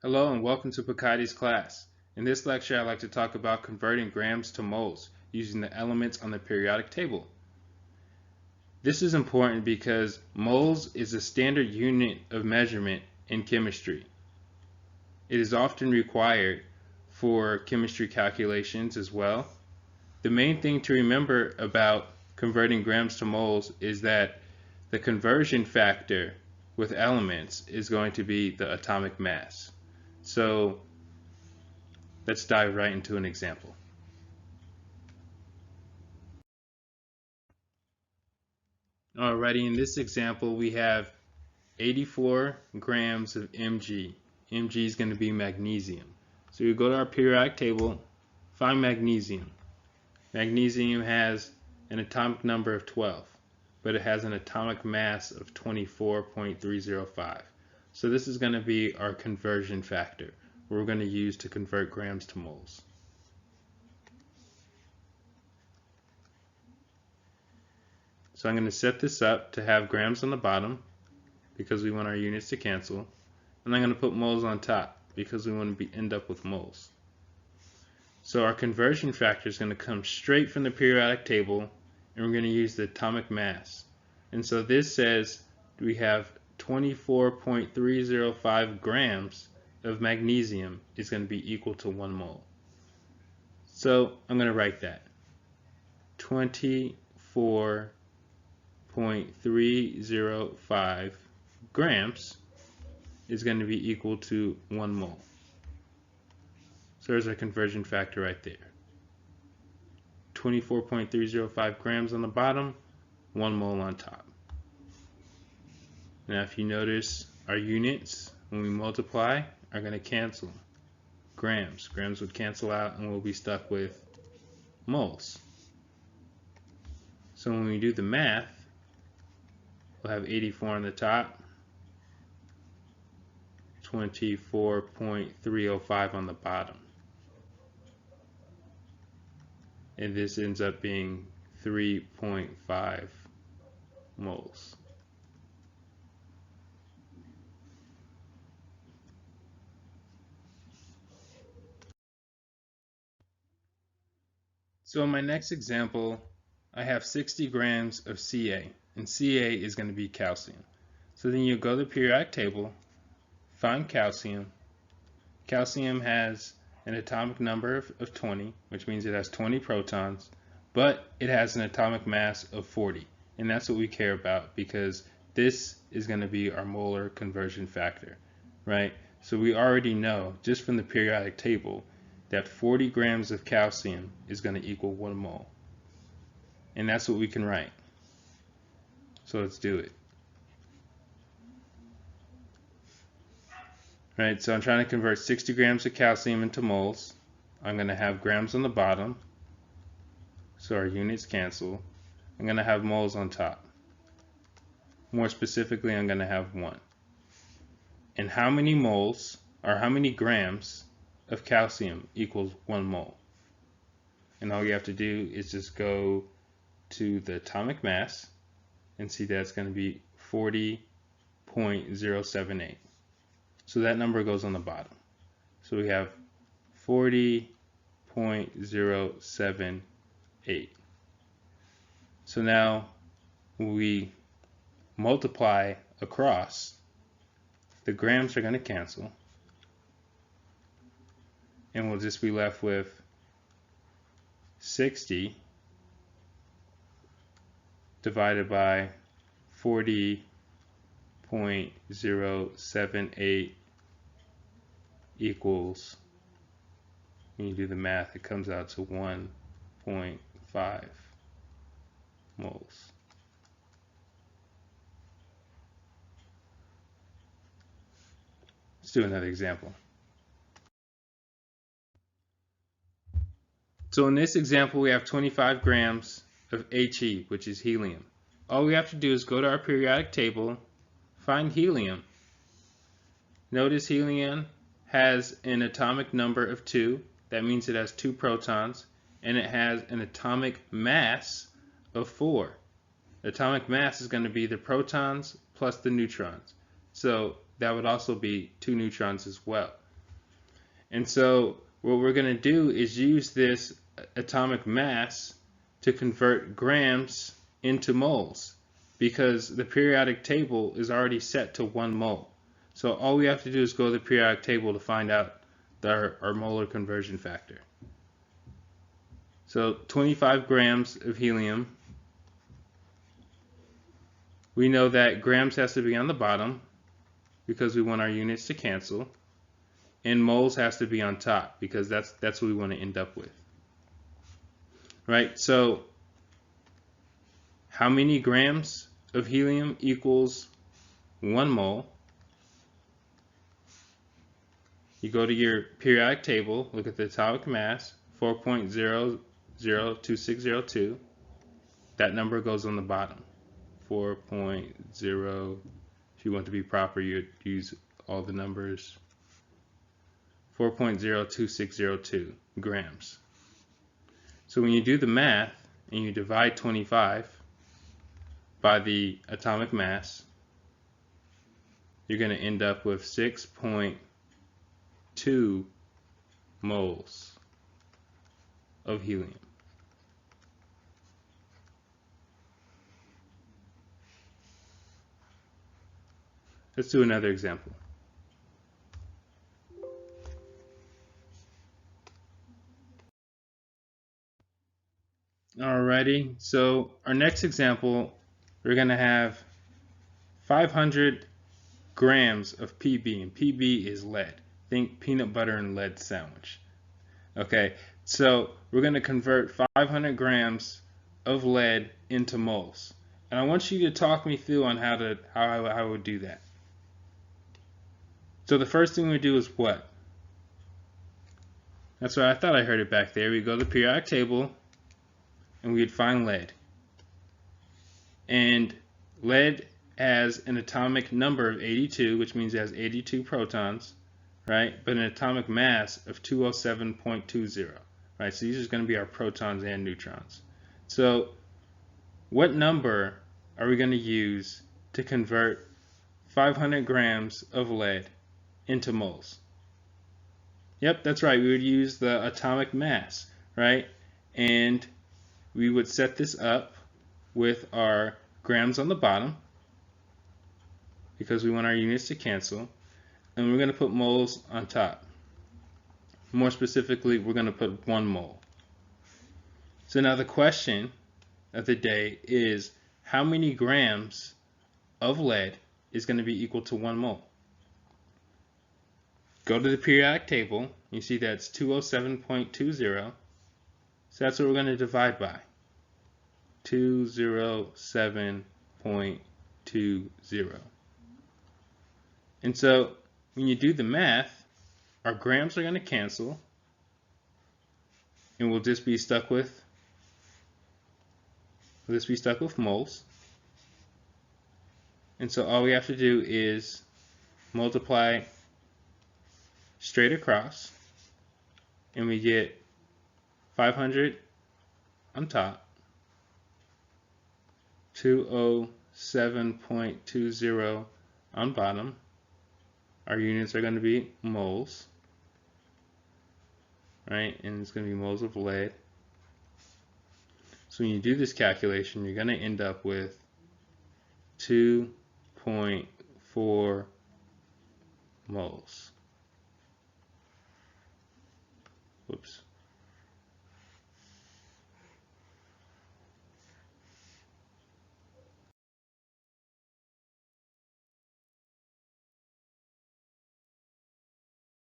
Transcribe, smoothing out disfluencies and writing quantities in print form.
Hello and welcome to phakadesclass. In this lecture, I'd like to talk about converting grams to moles using the elements on the periodic table. This is important because moles is a standard unit of measurement in chemistry. It is often required for chemistry calculations as well. The main thing to remember about converting grams to moles is that the conversion factor with elements is going to be the atomic mass. So let's dive right into an example. Alrighty, in this example we have 84 grams of Mg. Mg is going to be magnesium. So we go to our periodic table, find magnesium. Magnesium has an atomic number of 12, but it has an atomic mass of 24.305. So this is going to be our conversion factor we're going to use to convert grams to moles. So I'm going to set this up to have grams on the bottom because we want our units to cancel, and I'm going to put moles on top because we want to end up with moles. So our conversion factor is going to come straight from the periodic table, and we're going to use the atomic mass. And so this says we have 24.305 grams of magnesium is going to be equal to 1 mole. So I'm going to write that. 24.305 grams is going to be equal to 1 mole. So there's our conversion factor right there. 24.305 grams on the bottom, 1 mole on top. Now if you notice, our units, when we multiply, are going to cancel. Grams would cancel out and we'll be stuck with moles. So when we do the math, we'll have 84 on the top, 24.305 on the bottom. And this ends up being 3.5 moles. So in my next example, I have 60 grams of Ca, and Ca is going to be calcium. So then you go to the periodic table, find calcium. Calcium has an atomic number of 20, which means it has 20 protons, but it has an atomic mass of 40. And that's what we care about because this is going to be our molar conversion factor, right? So we already know just from the periodic table that 40 grams of calcium is going to equal 1 mole. And that's what we can write. So let's do it. Right, so I'm trying to convert 60 grams of calcium into moles. I'm going to have grams on the bottom, so our units cancel. I'm going to have moles on top. More specifically, I'm going to have 1. And how many moles, or how many grams of calcium equals 1 mole? And all you have to do is just go to the atomic mass and see that it's going to be 40.078. So that number goes on the bottom. So we have 40.078. So now when we multiply across, the grams are going to cancel. And we'll just be left with 60 divided by 40.078 equals, when you do the math, it comes out to 1.5 moles. Let's do another example. So in this example, we have 25 grams of He, which is helium. All we have to do is go to our periodic table, find helium. Notice helium has an atomic number of 2. That means it has 2 protons, and it has an atomic mass of 4. The atomic mass is going to be the protons plus the neutrons. So that would also be 2 neutrons as well. And so what we're going to do is use this atomic mass to convert grams into moles, because the periodic table is already set to 1 mole. So all we have to do is go to the periodic table to find out our molar conversion factor. So 25 grams of helium. We know that grams has to be on the bottom because we want our units to cancel, and moles has to be on top because that's what we want to end up with. Right? So how many grams of helium equals 1 mole? You go to your periodic table, look at the atomic mass, 4.002602. That number goes on the bottom. 4.0, if you want to be proper, you'd use all the numbers. 4.02602 grams. So when you do the math and you divide 25 by the atomic mass, you're going to end up with 6.2 moles of helium. Let's do another example. Alrighty, so our next example, we're going to have 500 grams of PB, and PB is lead. Think peanut butter and lead sandwich. Okay, so we're going to convert 500 grams of lead into moles. And I want you to talk me through on how I would do that. So the first thing we do is what? That's right, I thought I heard it back there. We go to the periodic table and we'd find lead. And lead has an atomic number of 82, which means it has 82 protons, right? But an atomic mass of 207.20, right? So these are going to be our protons and neutrons. So what number are we going to use to convert 500 grams of lead into moles? Yep, that's right. We would use the atomic mass, right? And we would set this up with our grams on the bottom because we want our units to cancel, and we're going to put moles on top. More specifically, we're going to put 1 mole. So now the question of the day is, how many grams of lead is going to be equal to 1 mole? Go to the periodic table. You see that's 207.20. So that's what we're going to divide by. 207.20. And so when you do the math, our grams are going to cancel, and we'll just be stuck with moles. And so all we have to do is multiply straight across, and we get 500 on top, 207.20 on bottom. Our units are going to be moles, right? And it's going to be moles of lead. So when you do this calculation, you're going to end up with 2.4 moles.